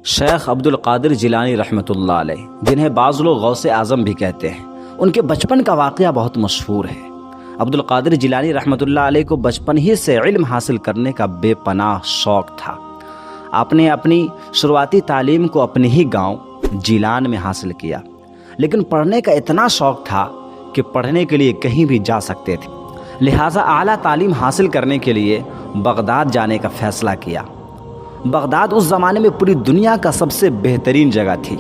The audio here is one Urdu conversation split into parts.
شیخ عبد القادر جیلانی رحمۃ اللہ علیہ، جنہیں بعض لوگ غوث اعظم بھی کہتے ہیں، ان کے بچپن کا واقعہ بہت مشہور ہے۔ عبد القادر جیلانی رحمۃ اللہ علیہ کو بچپن ہی سے علم حاصل کرنے کا بے پناہ شوق تھا۔ آپ نے اپنی شروعاتی تعلیم کو اپنے ہی گاؤں جیلان میں حاصل کیا، لیکن پڑھنے کا اتنا شوق تھا کہ پڑھنے کے لیے کہیں بھی جا سکتے تھے، لہٰذا اعلیٰ تعلیم حاصل کرنے کے لیے بغداد جانے کا فیصلہ کیا۔ بغداد اس زمانے میں پوری دنیا کا سب سے بہترین جگہ تھی،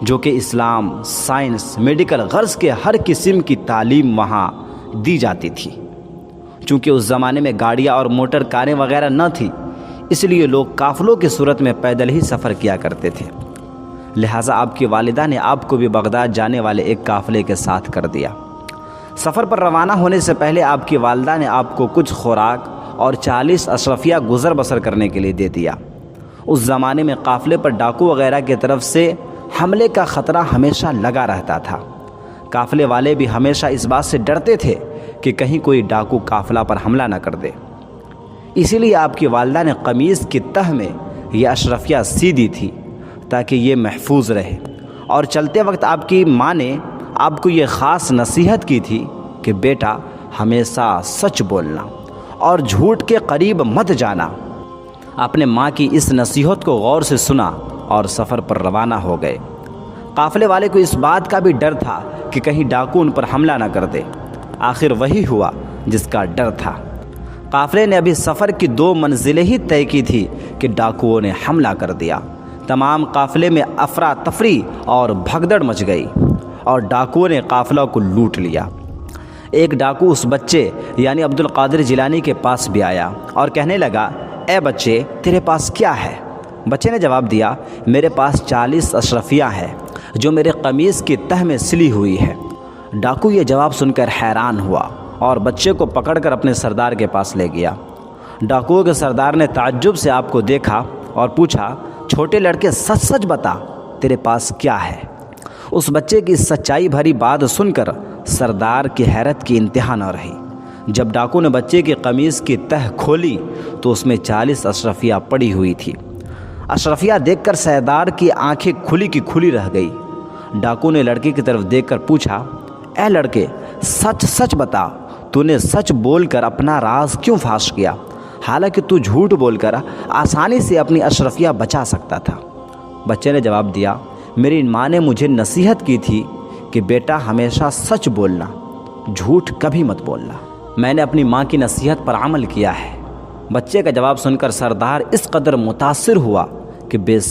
جو کہ اسلام، سائنس، میڈیکل غرض کے ہر قسم کی تعلیم وہاں دی جاتی تھی۔ چونکہ اس زمانے میں گاڑیاں اور موٹر کاریں وغیرہ نہ تھی، اس لیے لوگ قافلوں کی صورت میں پیدل ہی سفر کیا کرتے تھے، لہٰذا آپ کی والدہ نے آپ کو بھی بغداد جانے والے ایک قافلے کے ساتھ کر دیا۔ سفر پر روانہ ہونے سے پہلے آپ کی والدہ نے آپ کو کچھ خوراک اور 40 اشرفیہ گزر بسر کرنے کے لیے دے دیا۔ اس زمانے میں قافلے پر ڈاکو وغیرہ کی طرف سے حملے کا خطرہ ہمیشہ لگا رہتا تھا۔ قافلے والے بھی ہمیشہ اس بات سے ڈرتے تھے کہ کہیں کوئی ڈاکو قافلہ پر حملہ نہ کر دے، اسی لیے آپ کی والدہ نے قمیض کی تہ میں یہ اشرفیہ سی دی تھی تاکہ یہ محفوظ رہے، اور چلتے وقت آپ کی ماں نے آپ کو یہ خاص نصیحت کی تھی کہ بیٹا ہمیشہ سچ بولنا اور جھوٹ کے قریب مت جانا۔ آپ نے ماں کی اس نصیحت کو غور سے سنا اور سفر پر روانہ ہو گئے۔ قافلے والے کو اس بات کا بھی ڈر تھا کہ کہیں ڈاکو ان پر حملہ نہ کر دے۔ آخر وہی ہوا جس کا ڈر تھا۔ قافلے نے ابھی سفر کی 2 منزلیں ہی طے کی تھی کہ ڈاکوؤں نے حملہ کر دیا۔ تمام قافلے میں افراتفری اور بھگدڑ مچ گئی اور ڈاکوؤں نے قافلہ کو لوٹ لیا۔ ایک ڈاکو اس بچے یعنی عبد القادر جیلانی کے پاس بھی آیا اور کہنے لگا، اے بچے، تیرے پاس کیا ہے؟ بچے نے جواب دیا، میرے پاس 40 اشرفیہ ہے جو میرے قمیض کی تہ میں سلی ہوئی ہے۔ ڈاکو یہ جواب سن کر حیران ہوا اور بچے کو پکڑ کر اپنے سردار کے پاس لے گیا۔ ڈاکوؤں کے سردار نے تعجب سے آپ کو دیکھا اور پوچھا، چھوٹے لڑکے، سچ سچ بتا، تیرے پاس کیا ہے؟ اس بچے کی سچائی بھری بات سن کر سردار کی حیرت کی انتہا نہ رہی۔ جب ڈاکو نے بچے کی قمیض کی تہ کھولی تو اس میں 40 اشرفیہ پڑی ہوئی تھی۔ اشرفیہ دیکھ کر سردار کی آنکھیں کھلی کی کھلی رہ گئی۔ ڈاکو نے لڑکے کی طرف دیکھ کر پوچھا، اے لڑکے، سچ سچ بتا، تو نے سچ بول کر اپنا راز کیوں فاش کیا، حالانکہ تو جھوٹ بول کر آسانی سے اپنی اشرفیہ بچا سکتا تھا؟ بچے نے جواب دیا، میری ماں نے مجھے نصیحت کی تھی کہ بیٹا ہمیشہ سچ بولنا، جھوٹ کبھی مت بولنا۔ میں نے اپنی ماں کی نصیحت پر عمل کیا ہے۔ بچے کا جواب سن کر سردار اس قدر متاثر ہوا کہ بے